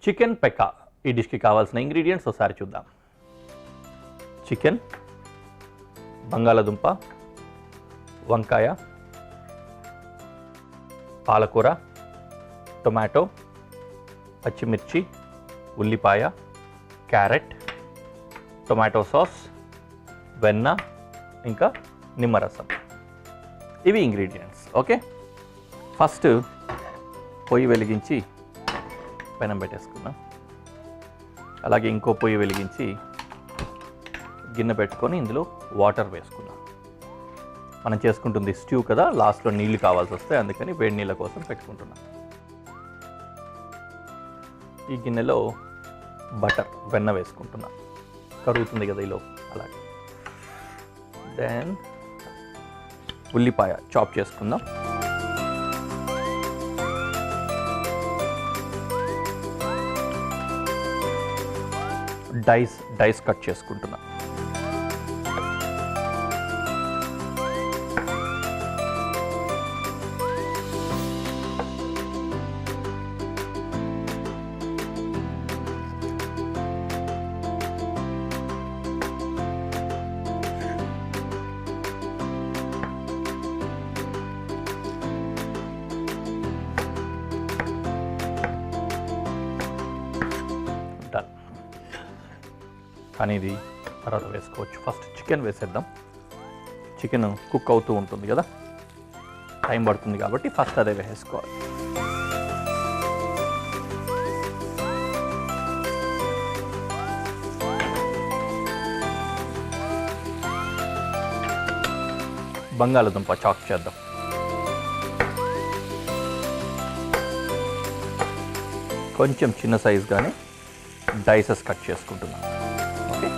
Chicken పెక్కా ఈ డిష్కి కావాల్సిన ingredients ఒకసారి చూద్దాం. చికెన్, బంగాళదుంప, వంకాయ, పాలకూర, టొమాటో, పచ్చిమిర్చి, ఉల్లిపాయ, క్యారెట్, టొమాటో సాస్, వెన్న, ఇంకా నిమ్మరసం. ఇవి ఇంగ్రీడియంట్స్. ఓకే, ఫస్ట్ పొయ్యి వెలిగించి పెనం పెట్టేసుకుందాం. అలాగే ఇంకో పొయ్యి వెలిగించి గిన్నె పెట్టుకొని ఇందులో వాటర్ వేసుకుందాం. మనం చేసుకుంటుంది స్ట్యూ కదా, లాస్ట్లో నీళ్ళు కావాల్సి వస్తాయి, అందుకని వేడి నీళ్ళ కోసం పెట్టుకుంటున్నాం. ఈ గిన్నెలో బటర్, వెన్న వేసుకుంటున్నాం. కరుగుతుంది కదా ఈలో, అలాగే. దెన్ ఉల్లిపాయ చాప్ చేసుకుందాం. డైస్ కట్ చేసుకుంటున్నాం. కానీ ఇది తర్వాత వేసుకోవచ్చు. ఫస్ట్ చికెన్ వేసేద్దాం. చికెన్ కుక్ అవుతూ ఉంటుంది కదా, టైం పడుతుంది కాబట్టి ఫస్ట్ అదే వేసుకోవాలి. బంగాళదుంప చాప్ చేద్దాం. కొంచెం చిన్న సైజుగానే డైసెస్ కట్ చేసుకుంటున్నాం. ఓకే,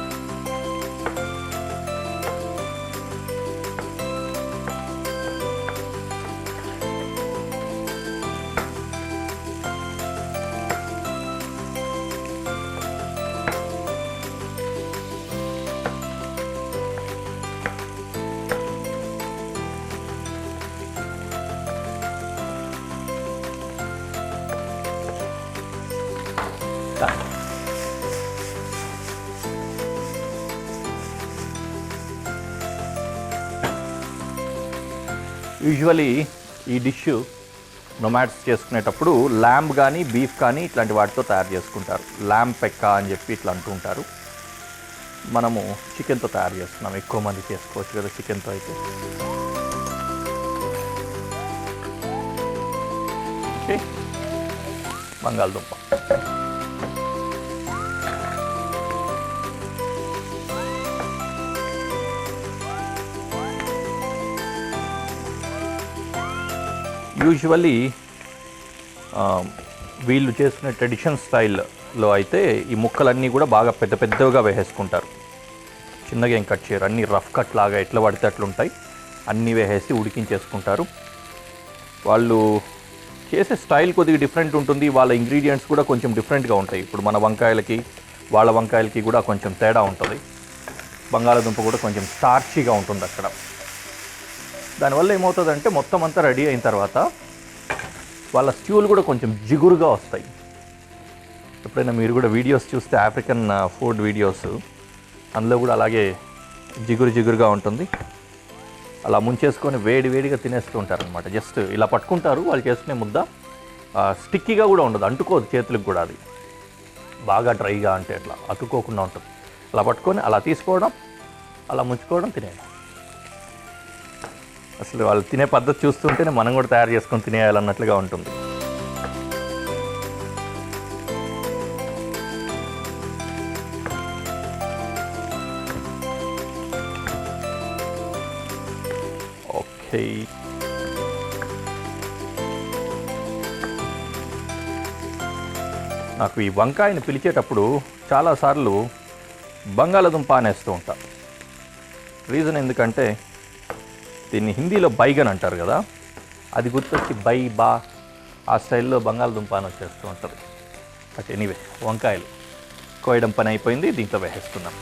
యూజువలీ ఈ డిష్ నొమాడ్స్ చేసుకునేటప్పుడు ల్యాంబ్ కానీ బీఫ్ కానీ ఇట్లాంటి వాటితో తయారు చేసుకుంటారు. ల్యాంబ్ పెక్కా అని చెప్పి ఇట్లా అంటుంటారు. మనము చికెన్తో తయారు చేస్తున్నాం. ఎక్కువ మంది చేసుకోవచ్చు కదా చికెన్తో అయితే. ఓకే, బంగాళదుంప, యూజువల్లీ వీళ్ళు చేసుకునే ట్రెడిషన్ స్టైల్లో అయితే ఈ ముక్కలన్నీ కూడా బాగా పెద్ద పెద్దగా వేసేసుకుంటారు. చిన్నగా ఏం కట్ చేయరు, అన్నీ రఫ్ కట్ లాగా ఎట్లా పడితే అట్లుంటాయి, అన్నీ వేసేసి ఉడికించేసుకుంటారు. వాళ్ళు చేసే స్టైల్ కొద్దిగా డిఫరెంట్ ఉంటుంది. వాళ్ళ ఇంగ్రీడియంట్స్ కూడా కొంచెం డిఫరెంట్గా ఉంటాయి. ఇప్పుడు మన వంకాయలకి వాళ్ళ వంకాయలకి కూడా కొంచెం తేడా ఉంటుంది. బంగాళదుంప కూడా కొంచెం స్టార్చీగా ఉంటుంది అక్కడ. దానివల్ల ఏమవుతుందంటే మొత్తం అంతా రెడీ అయిన తర్వాత వాళ్ళ స్ట్యూలు కూడా కొంచెం జిగురుగా వస్తాయి. ఎప్పుడైనా మీరు కూడా వీడియోస్ చూస్తే ఆఫ్రికన్ ఫుడ్ వీడియోస్, అందులో కూడా అలాగే జిగురుగా ఉంటుంది. అలా ముంచేసుకొని వేడిగా తినేస్తూ ఉంటారనమాట. జస్ట్ ఇలా పట్టుకుంటారు. వాళ్ళు చేసుకునే ముద్ద స్టిక్కీగా కూడా ఉండదు, అంటుకోదు చేతులకు కూడా. అది బాగా డ్రైగా అంటే అట్లా అతుక్కోకుండా ఉంటుంది. అలా పట్టుకొని అలా తీసుకోవడం, అలా ముంచుకోవడం, తినేయడం. అసలు వాళ్ళు తినే పద్ధతి చూస్తుంటేనే మనం కూడా తయారు చేసుకొని తినేయాలన్నట్లుగా ఉంటుంది. ఓకే, నాకు ఈ వంకాయని పిలిచేటప్పుడు చాలాసార్లు బంగాళదుంప అనేస్తూ ఉంటాను. రీజన్ ఎందుకంటే దీన్ని హిందీలో బైగన్ అంటారు కదా, అది గుర్తొచ్చి బై బా ఆ స్టైల్లో బంగాళదుంప అని వచ్చేస్తూ ఉంటుంది. బట్ ఎనీవే, వంకాయలు కోయడం పని అయిపోయింది. దీంట్లో వేసేస్తున్నాం.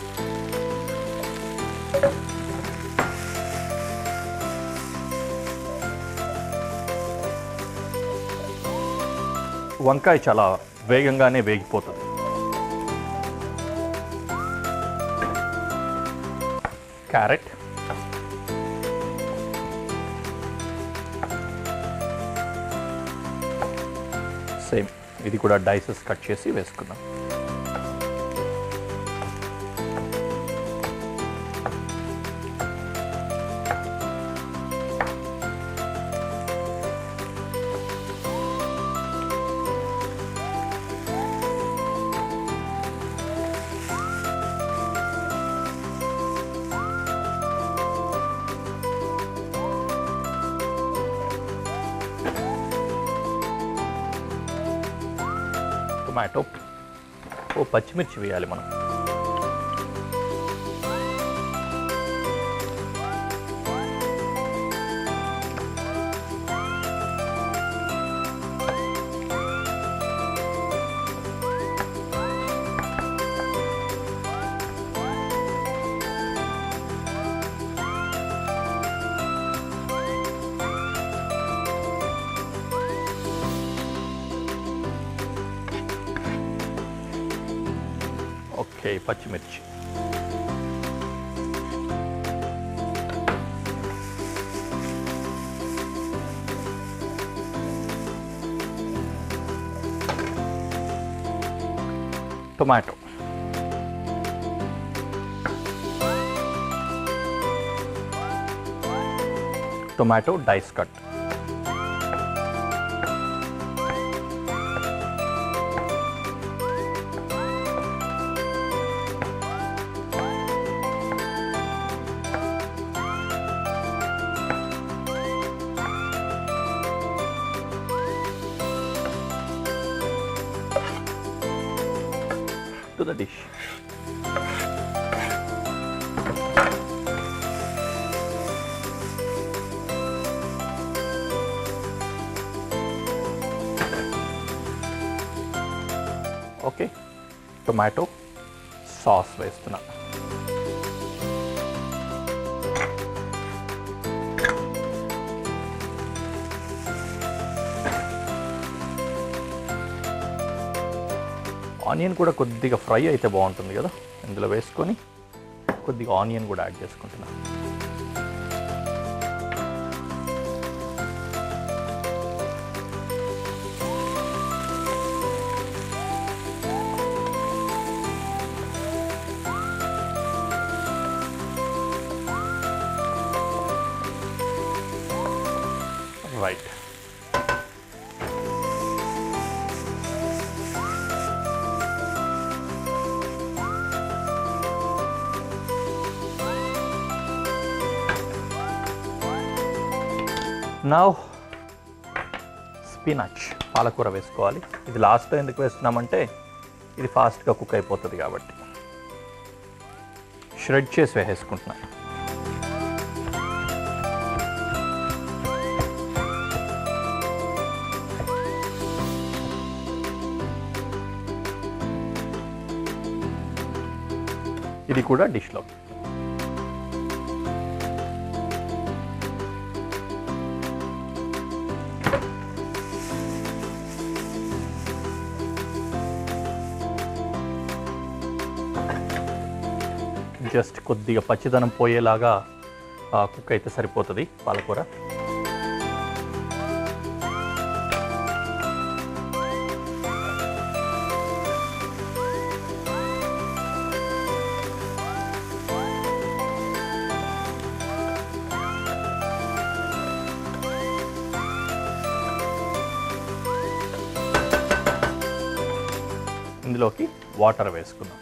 వంకాయ చాలా వేగంగానే వేగిపోతుంది. క్యారెట్, సేమ్ ఇది కూడా డైసెస్ కట్ చేసి వేసుకుందాం. టొమాటో, పచ్చిమిర్చి వేయాలి మనం. ఓకే, పచ్చిమిర్చి, tomato, tomato dice cut, to the dish. Okay, tomato sauce వేస్తున్నా. ఆనియన్ కూడా కొద్దిగా ఫ్రై అయితే బాగుంటుంది కదా, ఇందులో వేసుకొని కొద్దిగా ఆనియన్ కూడా యాడ్ చేసుకుంటున్నాను. రైట్, నౌ స్పినాచ్, పాలకూర వేసుకోవాలి. ఇది లాస్ట్లో ఎందుకు వేస్తున్నామంటే ఇది ఫాస్ట్గా కుక్ అయిపోతుంది కాబట్టి. ష్రెడ్ చేసి వేసేసుకుంటున్నాను. ఇది కూడా డిష్లో. జస్ట్ కొద్దిగా పచ్చిదనం పోయేలాగా కుక్ అయితే సరిపోతుంది పాలకూర. ఇందులోకి వాటర్ వేసుకుందాం.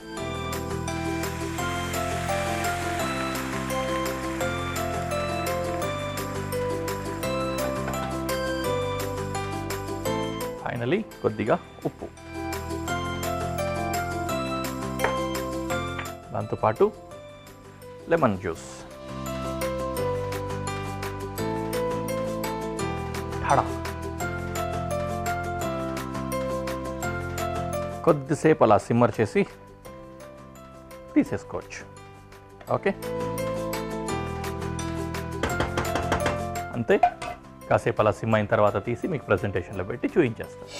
ఫైనలీ కొద్దిగా ఉప్పు, దాంతోపాటు లెమన్ జ్యూస్. ఠాడా, కొద్దిసేపు అలా సిమ్మర్ చేసి తీసేసుకోవచ్చు. ఓకే, అంతే. కాసేపు అలా సిమ్ అయిన తర్వాత తీసి మీకు ప్రజెంటేషన్లో పెట్టి చూపించేస్తాను.